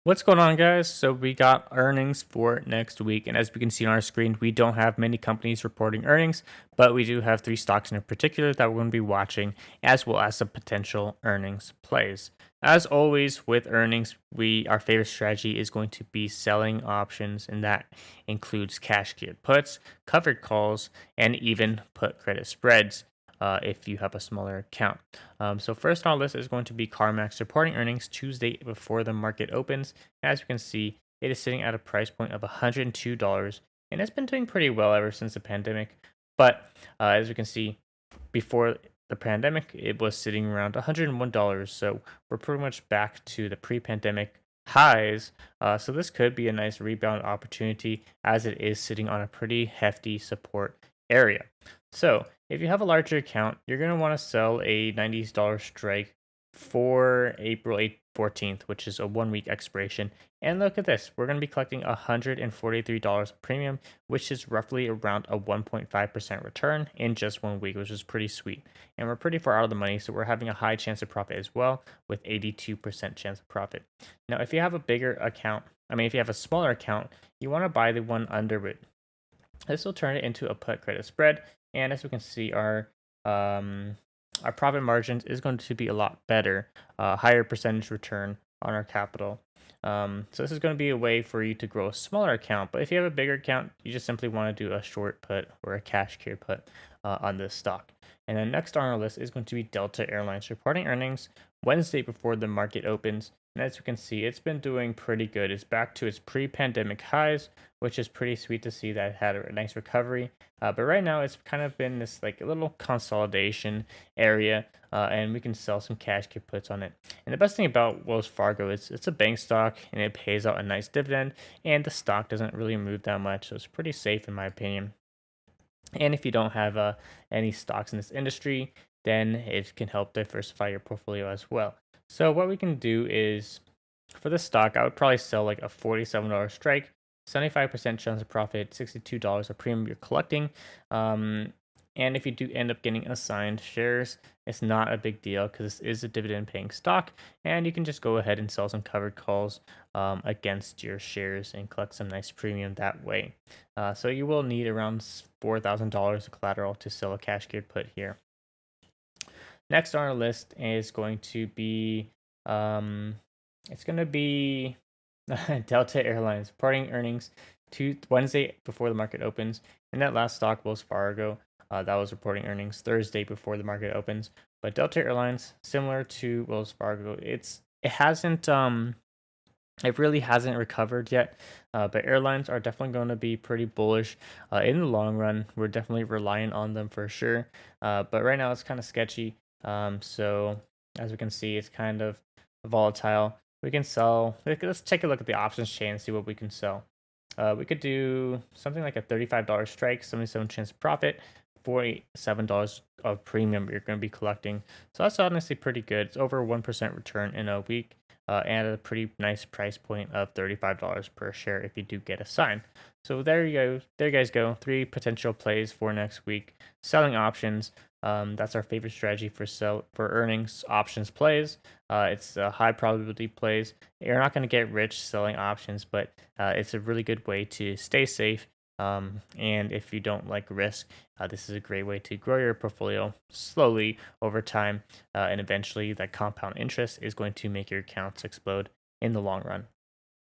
What's going on, guys? So we got earnings for next week, and as we can see on our screen, we don't have many companies reporting earnings, but we do have three stocks in particular that we're going to be watching, as well as some potential earnings plays. As always, with earnings, our favorite strategy is going to be selling options, and that includes cash geared puts, covered calls, and even put credit spreads. If you have a smaller account. So first on our list is going to be CarMax reporting earnings Tuesday before the market opens. As you can see, it is sitting at a price point of $102, and it's been doing pretty well ever since the pandemic. But as you can see, before the pandemic, it was sitting around $101. So we're pretty much back to the pre-pandemic highs. So this could be a nice rebound opportunity as it is sitting on a pretty hefty support area. So if you have a larger account, you're going to want to sell a $90 strike for April 14th, which is a 1 week expiration. And look at this, we're going to be collecting $143 premium, which is roughly around a 1.5% return in just 1 week, which is pretty sweet. And we're pretty far out of the money, so we're having a high chance of profit as well, with 82% chance of profit. Now, if you have a bigger account, if you have a smaller account, you want to buy the one under it. This will turn it into a put credit spread, and as we can see, our profit margins is going to be a lot better, higher percentage return on our capital. So this is going to be a way for you to grow a smaller account. But if you have a bigger account, you just simply want to do a short put or a cash gear put on this stock. And then next on our list is going to be Delta Airlines reporting earnings Wednesday before the market opens. And as you can see, it's been doing pretty good. It's back to its pre-pandemic highs, which is pretty sweet to see that it had a nice recovery. But right now, it's kind of been this like a little consolidation area, and we can sell some cash key puts on it. And the best thing about Wells Fargo is it's a bank stock and it pays out a nice dividend, and the stock doesn't really move that much, so it's pretty safe in my opinion. And if you don't have any stocks in this industry, then it can help diversify your portfolio as well. So what we can do is for this stock, I would probably sell like a $47 strike, 75% chance of profit, $62 a premium you're collecting. And if you do end up getting assigned shares, it's not a big deal because this is a dividend paying stock. And you can just go ahead and sell some covered calls against your shares and collect some nice premium that way. So you will need around $4,000 of collateral to sell a cash geared put here. Next on our list is going to be um, it's going to be Delta Airlines reporting earnings to Wednesday before the market opens, and that last stock, Wells Fargo, that was reporting earnings Thursday before the market opens. But Delta Airlines, similar to Wells Fargo, it really hasn't recovered yet. But airlines are definitely going to be pretty bullish in the long run. We're definitely relying on them for sure. But right now it's kind of sketchy. So as we can see, it's kind of volatile. We can sell. Let's take a look at the options chain and see what we can sell. We could do something like a $35 strike, 77 chance of profit, $47 of premium you're going to be collecting. So that's honestly pretty good. It's over 1% return in a week, and at a pretty nice price point of $35 per share if you do get assigned. So there you go. There you guys go. Three potential plays for next week. Selling options. That's our favorite strategy for earnings options plays. It's high probability plays. You're not going to get rich selling options, but it's a really good way to stay safe. And if you don't like risk, this is a great way to grow your portfolio slowly over time. And eventually, that compound interest is going to make your accounts explode in the long run.